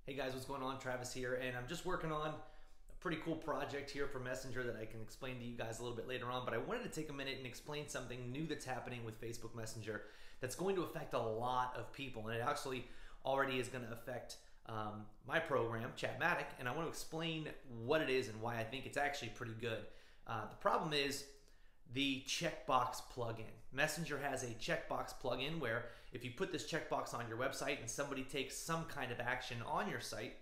Hey guys, what's going on? Travis here, and I'm just working on a pretty cool project here for Messenger that I can explain to you guys a little bit later on, but I wanted to take a minute and explain something new that's happening with Facebook Messenger that's going to affect a lot of people, and it actually already is going to affect my program, Chatmatic, and I want to explain what it is and why I think it's actually pretty good. The problem is the checkbox plugin. Messenger has a checkbox plugin where if you put this checkbox on your website and somebody takes some kind of action on your site,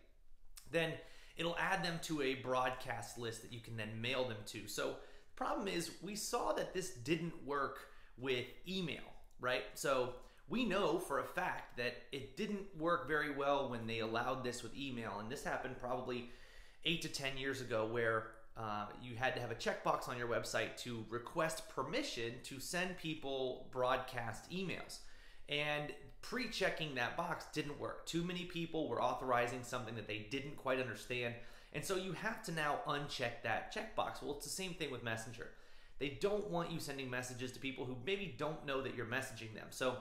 then it'll add them to a broadcast list that you can then mail them to. So the problem is we saw that this didn't work with email, right? So we know for a fact that it didn't work very well when they allowed this with email, and this happened probably 8 to 10 years ago where you had to have a checkbox on your website to request permission to send people broadcast emails. And pre-checking that box didn't work. Too many people were authorizing something that they didn't quite understand. And so you have to now uncheck that checkbox. Well, it's the same thing with Messenger. They don't want you sending messages to people who maybe don't know that you're messaging them. So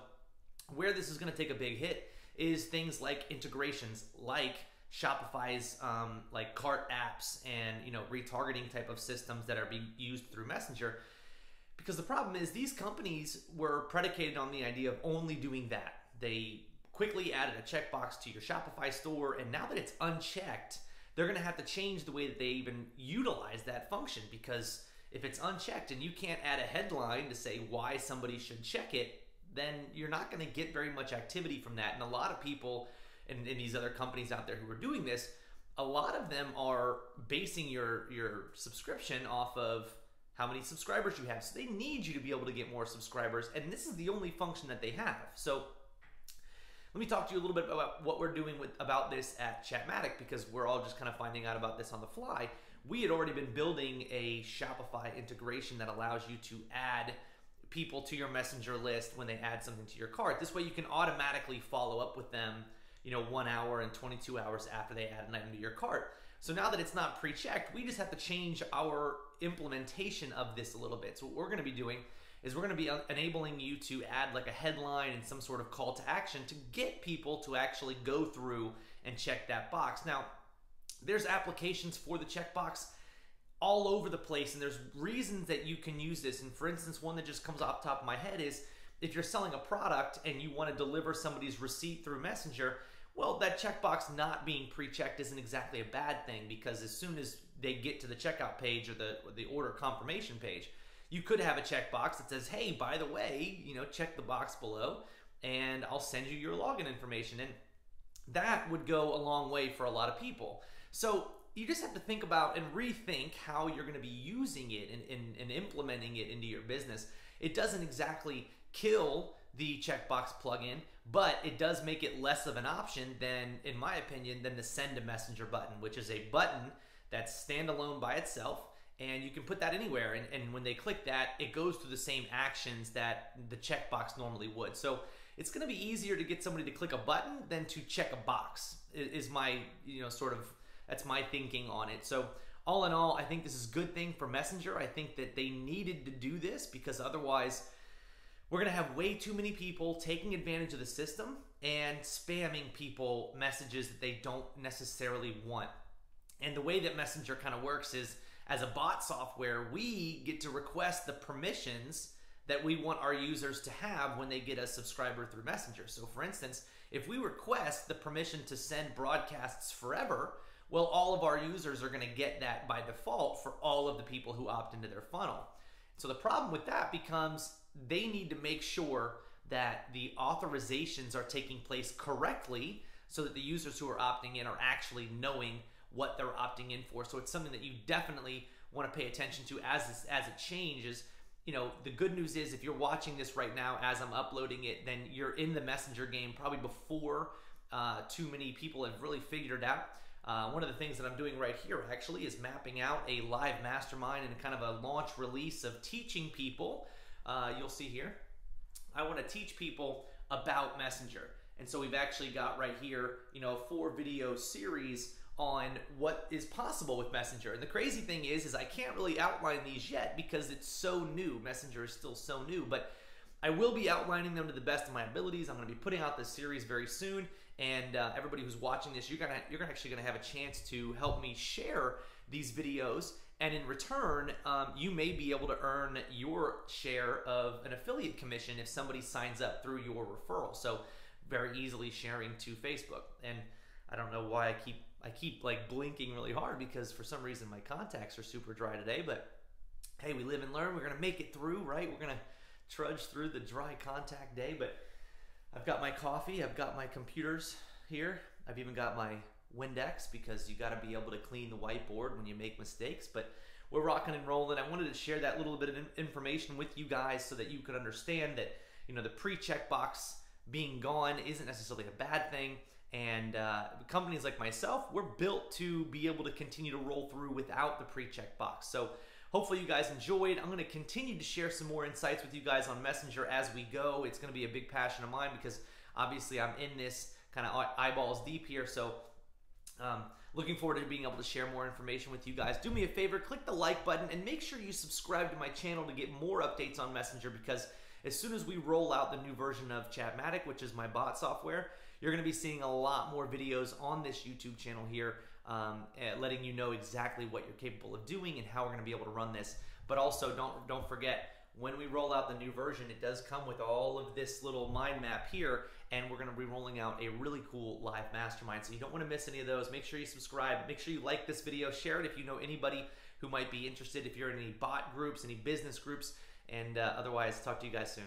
where this is going to take a big hit is things like integrations like Shopify's like cart apps and retargeting type of systems that are being used through Messenger, because the problem is these companies were predicated on the idea of only doing that. They quickly added a checkbox to your Shopify store, and now that it's unchecked, they're going to have to change the way that they even utilize that function, because if it's unchecked and you can't add a headline to say why somebody should check it, then you're not going to get very much activity from that. And a lot of people in these other companies out there who are doing this, a lot of them are basing your subscription off of how many subscribers you have. So they need you to be able to get more subscribers, and this is the only function that they have. So let me talk to you a little bit about what we're doing about this at Chatmatic, because we're all just kind of finding out about this on the fly. We had already been building a Shopify integration that allows you to add people to your Messenger list when they add something to your cart. This way you can automatically follow up with them 1 hour and 22 hours after they add an item to your cart. So now that it's not pre-checked, we just have to change our implementation of this a little bit. So what we're going to be doing is we're going to be enabling you to add like a headline and some sort of call to action to get people to actually go through and check that box. Now, there's applications for the checkbox all over the place, and there's reasons that you can use this. And for instance, one that just comes off the top of my head is if you're selling a product and you want to deliver somebody's receipt through Messenger, well, that checkbox not being pre-checked isn't exactly a bad thing, because as soon as they get to the checkout page or the order confirmation page, you could have a checkbox that says, hey, by the way, check the box below and I'll send you your login information. And that would go a long way for a lot of people. So you just have to think about and rethink how you're going to be using it and implementing it into your business. It doesn't exactly kill the checkbox plugin, but it does make it less of an option than, in my opinion, than the send a messenger button, which is a button that's standalone by itself, and you can put that anywhere, and when they click that, it goes through the same actions that the checkbox normally would. So it's going to be easier to get somebody to click a button than to check a box, is my that's my thinking on it. So all in all, I think this is a good thing for Messenger. I think that they needed to do this, because otherwise we're going to have way too many people taking advantage of the system and spamming people messages that they don't necessarily want. And the way that Messenger kind of works is, as a bot software, we get to request the permissions that we want our users to have when they get a subscriber through Messenger. So for instance, if we request the permission to send broadcasts forever, well, all of our users are going to get that by default for all of the people who opt into their funnel. So the problem with that becomes they need to make sure that the authorizations are taking place correctly, so that the users who are opting in are actually knowing what they're opting in for. So it's something that you definitely want to pay attention to as it changes. The good news is, if you're watching this right now as I'm uploading it, then you're in the Messenger game probably before too many people have really figured it out. One of the things that I'm doing right here actually is mapping out a live mastermind and kind of a launch release of teaching people. You'll see here, I want to teach people about Messenger. And so we've actually got right here, a 4-video series on what is possible with Messenger. And the crazy thing is I can't really outline these yet because it's so new. Messenger is still so new, but I will be outlining them to the best of my abilities. I'm going to be putting out this series very soon, and everybody who's watching this, you're actually gonna have a chance to help me share these videos, and in return, you may be able to earn your share of an affiliate commission if somebody signs up through your referral. So very easily sharing to Facebook. And I don't know why I keep like blinking really hard, because for some reason my contacts are super dry today, but hey, we live and learn. We're gonna make it through, right? We're gonna trudge through the dry contact day. But I've got my coffee, I've got my computers here, I've even got my Windex, because you got to be able to clean the whiteboard when you make mistakes. But we're rocking and rolling. I wanted to share that little bit of information with you guys so that you could understand that, you know, the pre-checkbox being gone isn't necessarily a bad thing. And companies like myself, we're built to be able to continue to roll through without the pre-checkbox. So hopefully you guys enjoyed. I'm going to continue to share some more insights with you guys on Messenger as we go. It's going to be a big passion of mine, because obviously I'm in this kind of eyeballs deep here. So looking forward to being able to share more information with you guys. Do me a favor, click the like button, and make sure you subscribe to my channel to get more updates on Messenger, because as soon as we roll out the new version of Chatmatic, which is my bot software, you're going to be seeing a lot more videos on this YouTube channel here, letting you know exactly what you're capable of doing and how we're going to be able to run this. But also, don't forget, when we roll out the new version, it does come with all of this little mind map here, and we're going to be rolling out a really cool live mastermind. So you don't want to miss any of those. Make sure you subscribe. Make sure you like this video. Share it if you know anybody who might be interested, if you're in any bot groups, any business groups, and otherwise, talk to you guys soon.